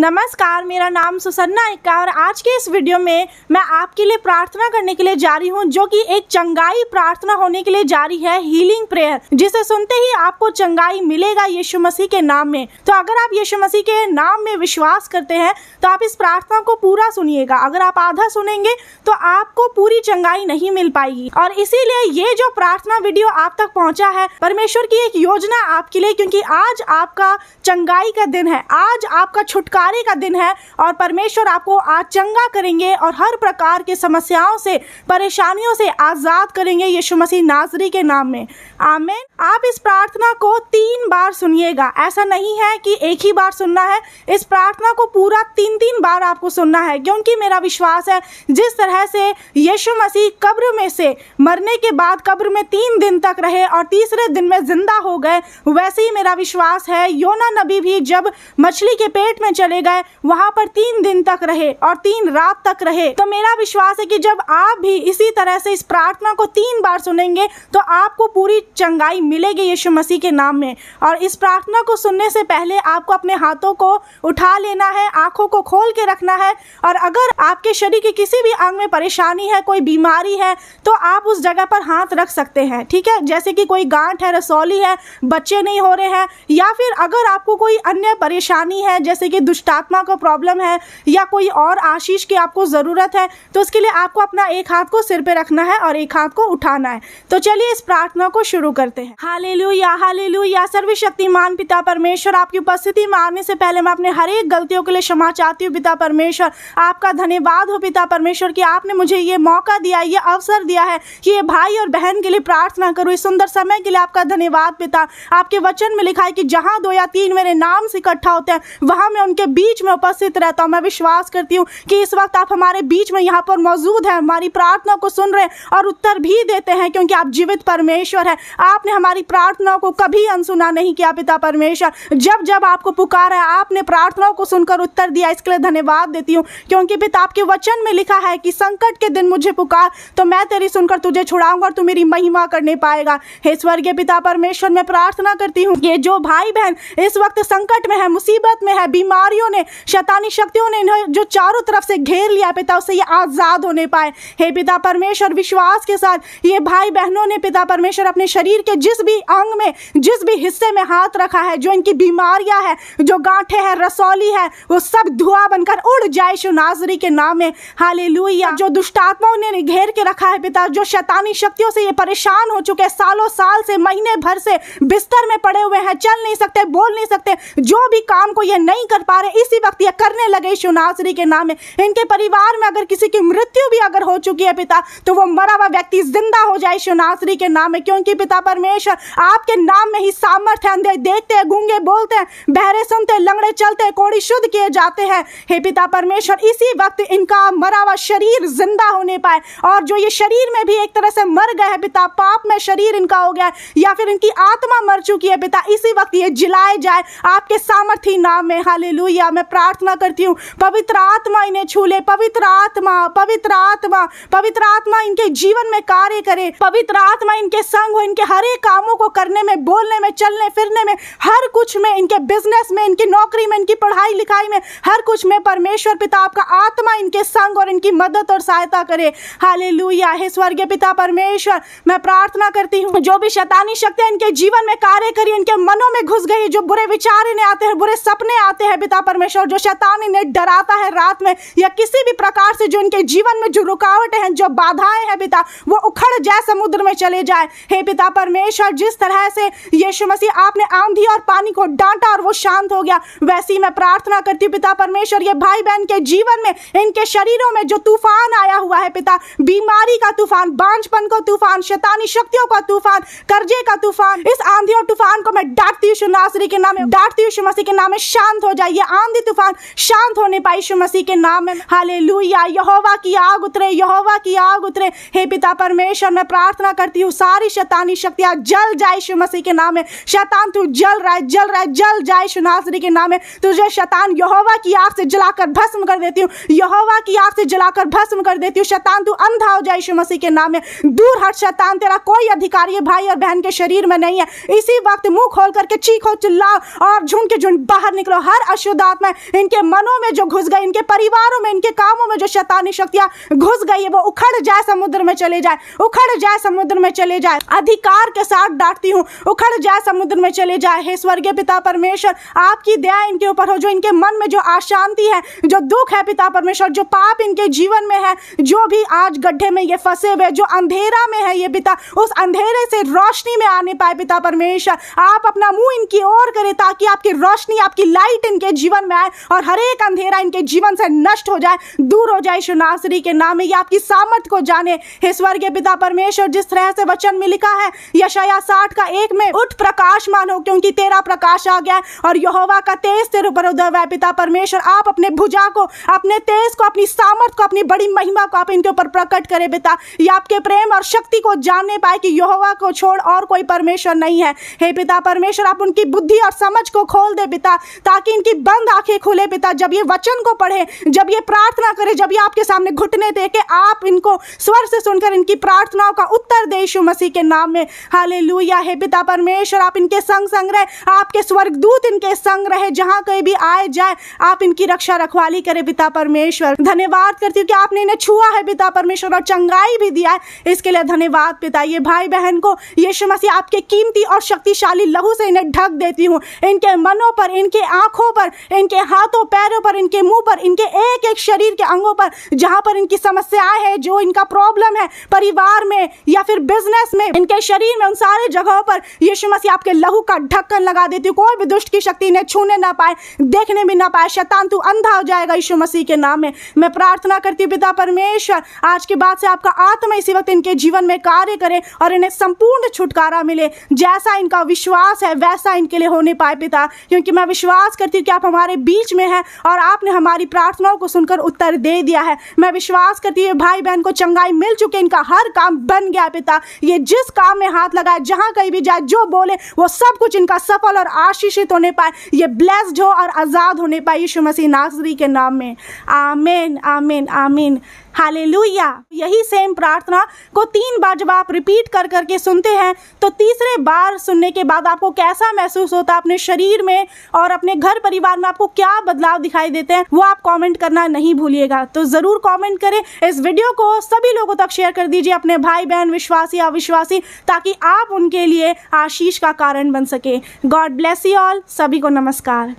नमस्कार, मेरा नाम सुसन्ना है और आज के इस वीडियो में मैं आपके लिए प्रार्थना करने के लिए जा रही हूँ, जो कि एक चंगाई प्रार्थना होने के लिए जा रही है, हीलिंग प्रेयर, जिसे सुनते ही आपको चंगाई मिलेगा यीशु मसीह के नाम में। तो अगर आप यीशु मसीह के नाम में विश्वास करते हैं तो आप इस प्रार्थना को पूरा सुनिएगा। अगर आप आधा सुनेंगे तो आपको पूरी चंगाई नहीं मिल पाएगी। और इसीलिए ये जो प्रार्थना वीडियो आप तक पहुँचा है, परमेश्वर की एक योजना आपके लिए, क्योंकि आज आपका चंगाई का दिन है, आज आपका छुटकारे का दिन है और परमेश्वर आपको आज चंगा करेंगे और हर प्रकार की समस्याओं से, परेशानियों से आजाद करेंगे यीशु मसीह नाज़री के नाम में। आमीन। आप इस प्रार्थना को 3 बार सुनिएगा। ऐसा नहीं है कि एक ही बार सुनना है, इस प्रार्थना को पूरा 3 बार आपको सुनना है, क्योंकि मेरा विश्वास है जिस तरह से यीशु मसीह कब्र में से मरने के बाद कब्र में 3 दिन तक रहे और तीसरे दिन में जिंदा हो गए, वैसे ही मेरा विश्वास है योना नबी भी जब मछली के पेट में चले गए वहां पर 3 दिन तक रहे और 3 रात तक रहे। तो मेरा विश्वास है कि जब आप भी इसी तरह से इस प्रार्थना को 3 बार सुनेंगे तो आपको पूरी चंगाई मिलेगी यीशु मसीह के नाम में। और इस प्रार्थना को सुनने से पहले आपको अपने हाथों को उठा लेना है, आंखों को खोल के रखना है, और अगर आपके शरीर के किसी भी अंग में परेशानी है, कोई बीमारी है, तो आप उस जगह पर हाथ रख सकते हैं। ठीक है, जैसे कि कोई गांठ है, रसौली है, बच्चे नहीं हो रहे हैं, या फिर अगर आपको कोई अन्य परेशानी है जैसे कि दुष्टात्मा का प्रॉब्लम है या कोई और आशीष की आपको ज़रूरत है, तो उसके लिए आपको अपना एक हाथ को सिर पे रखना है और एक हाथ को उठाना है। तो चलिए इस प्रार्थना को शुरू करते हैं। Hallelujah, hallelujah. सर्वशक्तिमान पिता परमेश्वर, आपकी उपस्थिति में आने से पहले मैं अपने हर एक गलतियों के लिए क्षमा चाहती हूँ पिता परमेश्वर। आपका धन्यवाद हो पिता परमेश्वर कि आपने मुझे ये मौका दिया, ये अवसर दिया है कि ये भाई और बहन के लिए प्रार्थना करूँ। इस सुंदर समय के लिए आपका धन्यवाद पिता। आपके वचन में लिखा है कि जहाँ 2 या 3 मेरे नाम से इकट्ठा होते हैं वहाँ मैं उनके बीच में उपस्थित रहता हूँ। मैं विश्वास करती हूँ कि इस वक्त आप हमारे बीच में यहाँ पर मौजूद हैं, हमारी प्रार्थना को सुन रहे हैं और उत्तर भी देते हैं, क्योंकि आप जीवित परमेश्वर हैं। आपने हमारी प्रार्थनाओं को कभी अनसुना नहीं किया पिता परमेश्वर। जब जब आपको पुकारा है आपने प्रार्थनाओं को सुनकर उत्तर दिया। इसके लिए धन्यवाद देती हूँ, क्योंकि पिता आपके वचन में लिखा है कि संकट के दिन मुझे पुकार तो मैं तेरी सुनकर तुझे छुड़ाऊंगा और तू मेरी महिमा करने पाएगा। हे स्वर्गीय पिता परमेश्वर, मैं प्रार्थना करती हूँ ये जो भाई बहन इस वक्त संकट में है, मुसीबत में है, बीमारियों ने, शैतानी शक्तियों ने इन्हें जो चारों तरफ से घेर लिया पिता, उससे ये आजाद होने पाए। हे पिता परमेश्वर, विश्वास के साथ ये भाई बहनों ने पिता परमेश्वर अपने शरीर के जिस भी अंग में, जिस भी हिस्से में हाथ रखा है, जो इनकी बीमारियां है, जो गांठें हैं, रसौली है, वो सब धुआं बनकर उड़ जाए यीशु नाज़री के नाम में। हालेलुया। जो दुष्टात्माओं ने घेर के रखा है पिता, जो शैतानी शक्तियों से ये परेशान हो चुके हैं, सालों साल से, महीने भर से बिस्तर में पड़े हुए हैं, चल नहीं सकते, बोल नहीं सकते, जो भी काम को ये नहीं कर पा रहे, इसी वक्त ये करने लगे यीशु नाज़री के नाम में। इनके परिवार में अगर किसी की मृत्यु भी अगर हो चुकी है पिता, तो वो मरा हुआ व्यक्ति जिंदा हो जाए यीशु नाज़री के नाम में, क्योंकि पिता परमेश्वर आपके नाम में ही सामर्थ्य है। अंधे देखते हैं, गूंगे बोलते हैं, बहरे सुनते हैं, लंगड़े चलते हैं, कोढ़ी शुद्ध किए जाते हैं। हे पिता परमेश्वर, इसी वक्त इनका मरा हुआ शरीर जिंदा होने पाए, और जो ये शरीर में भी एक तरह से मर गए हैं पिता, पाप में शरीर इनका हो गया है या फिर इनकी आत्मा मर चुकी है पिता, इसी वक्त ये जिलाए जाए आपके सामर्थी नाम में। हालेलुया। मैं प्रार्थना करती हूँ पवित्र आत्मा इन्हें छू ले, पवित्र आत्मा, पवित्र आत्मा, पवित्र आत्मा इनके जीवन में कार्य करे, पवित्र आत्मा इनके संग हो, इनके हर एक कामों को करने में, बोलने में, चलने फिरने में, हर कुछ में, इनके बिजनेस में, इनकी नौकरी में, इनकी पढ़ाई लिखाई में, हर कुछ में परमेश्वर पिता आपका आत्मा इनके संग और इनकी मदद और सहायता करे। हालेलुया। हे स्वर्गीय पिता परमेश्वर, मैं प्रार्थना करती हूँ जो भी शैतानी शक्तियां इनके जीवन में कार्य करी, इनके मनों में घुस गई, जो बुरे विचार इन्हें आते हैं, बुरे सपने आते हैं पिता परमेश्वर, जो शैतान इन्हें डराता है रात में या किसी भी प्रकार से, जो इनके जीवन में जो रुकावटें हैं, जो बाधाएं हैं पिता, वो उखड़ जाए, समुद्र में चले जाए। हे पिता परमेश्वर, जिस तरह से यीशु मसीह आपने आंधी और पानी को डांटा और वो शांत हो गया, वैसी मैं प्रार्थना करती हूँ पिता परमेश्वर, ये भाई बहन के जीवन में, इनके शरीरों में जो तूफान आया हुआ है पिता, बीमारी का तूफान, बांझपन का तूफान, शैतानी शक्तियों का तूफान, कर्जे का तूफान, इस आंधी और तूफान को मैं डांटती हूँ यीशु नाज़री के नाम में, डांटती हूँ यीशु मसीह के नाम में, शांत हो जाए ये आंधी तूफान, शांत होने पाए यीशु मसीह के नाम में। हालेलुया। यहोवा की आग उतरे, यहोवा की आग उतरे। हे पिता परमेश्वर, मैं प्रार्थना करती हूँ सारी शैतानी शक्तियां जल जाए यीशु मसीह के नाम में। शैतान तू जल रहा है, जल रहा है, जल जाए यीशु नाज़री के नाम में। तुझे शैतान यहोवा की आग से जलाकर भस्म कर देती हूँ, यहोवा की आग से जलाकर भस्म कर देती हूँ। शैतान तू अंधा हो जाए यीशु मसीह के नाम में। दूर हट शैतान, तेरा कोई अधिकार ये भाई और बहन के शरीर में नहीं है। इसी वक्त मुंह खोल करके चीखो, चिल्लाओ और झुंड के झुंड बाहर निकलो। हर अशुद्ध आत्मा इनके मनों में जो घुस गई, इनके परिवारों में, इनके कामों में जो शैतानी शक्तियां घुस गई है, वो उखड़ जाए, समुद्र में चले जाए, उखड़ जाए, समुद्र में चले जाए। अधिकार के साथ डांटती हूँ, उखड़ जाए, समुद्र में चले जाए। हे स्वर्गीय पिता परमेश्वर, आपकी दया इनके ऊपर हो। जो इनके मन में जो अशांति है, जो दुख है पिता परमेश्वर, जो पाप इनके जीवन में है, जो भी आज गड्ढे में ये फंसे हुए, जो अंधेरा में है ये पिता, उस अंधेरे से रोशनी में आने पाए पिता परमेश्वर। आप अपना मुंह इनकी ओर करें ताकि आपकी रोशनी, आपकी लाइट इनके जीवन में आए और हर एक अंधेरा इनके जीवन से नष्ट हो जाए, दूर हो जाए। यीशु नासरी के नाम में ये आपकी सामर्थ को जाने। हे स्वर्गीय पिता परमेश्वर, जिस तरह से वचन में लिखा है यशायाह 60:1 में, उठ प्रकाशमान हो क्योंकि तेरा प्रकाश आ गया और यहोवा का तेज तेरे ऊपर उदय हुआ है। पिता परमेश्वर, आप अपने भुजा को, अपने तेज को, अपनी सामर्थ को, अपनी बड़ी महिमा को आप इनके ऊपर प्रकट करें पिता। ये आपके प्रेम और शक्ति को जानने पाए कि यहोवा को छोड़ और कोई परमेश्वर नहीं है। हे पिता परमेश्वर, आप उनकी बुद्धि और समझ को खोल दे पिता, ताकि इनकी बंद आंखें खुले पिता। जब ये वचन को पढ़े, जब ये प्रार्थना करे, जब ये आपके सामने घुटने देके, आप इनको स्वर से सुनकर इनकी प्रार्थनाओं का उत्तर दे यीशु मसीह के नाम में। हालेलुया। हे पिता परमेश्वर, आप इनके संग संग रहे, आपके स्वर्गदूत इनके संग रहे, जहां कहीं भी आए जाए आप इनकी रक्षा रखवाली करें पिता परमेश्वर। धन्यवाद करती हूँ कि आपने इन्हें छुआ है पिता परमेश्वर और चंगाई भी दिया है, इसके लिए धन्यवाद पिता। ये भाई बहन को यीशु मसीह आपके कीमती और शक्तिशाली लहू से इन्हें ढक देती हूँ। इनके मनों पर, इनके आंखों पर, इनके हाथों पैरों पर, इनके मुंह पर, इनके एक एक शरीर के अंगों पर, जहां पर इनकी समस्याएं हैं, जो इनका प्रॉब्लम है परिवार में या फिर बिजनेस में, इनके शरीर में, उन सारे जगहों पर यीशु मसीह आपके लहू का ढक्कन लगा देती हूँ। कोई भी दुष्ट की शक्ति इन्हें छूने ना पाए, देखने भी ना पाए। शैतान तू अंधा हो जाएगा यीशु मसीह के नाम में। मैं प्रार्थना करती हूँ पिता परमेश्वर, आज के बाद से आपका आत्मा इसी वक्त इनके जीवन में कार्य करे और इन्हें संपूर्ण छुटकारा मिले। जैसा इनका विश्वास है वैसा इनके लिए होने पाए पिता, क्योंकि मैं विश्वास करती हूँ कि आप हमारे बीच में हैं और आपने हमारी प्रार्थनाओं को सुनकर उत्तर दे दिया है। मैं विश्वास करती हूँ भाई बहन को चंगाई मिल चुके, इनका हर काम बन गया पिता। ये जिस काम में हाथ लगाए, जहां कहीं भी जाए, जो बोले वो सब कुछ इनका सफल और आशीषित होने पाए। ये ब्लेस्ड हो और आजाद होने पाए यीशु मसीह नासरी के नाम में। आमीन, आमीन, आमीन। हालेलुया। यही सेम प्रार्थना को 3 बार जब आप रिपीट कर करके सुनते हैं, तो तीसरे बार सुनने के बाद आपको कैसा महसूस होता है अपने शरीर में और अपने घर परिवार में, आपको क्या बदलाव दिखाई देते हैं, वो आप कमेंट करना नहीं भूलिएगा। तो ज़रूर कमेंट करें। इस वीडियो को सभी लोगों तक शेयर कर दीजिए, अपने भाई बहन, विश्वासी अविश्वासी, ताकि आप उनके लिए आशीष का कारण बन सके। God bless you all. सभी को नमस्कार।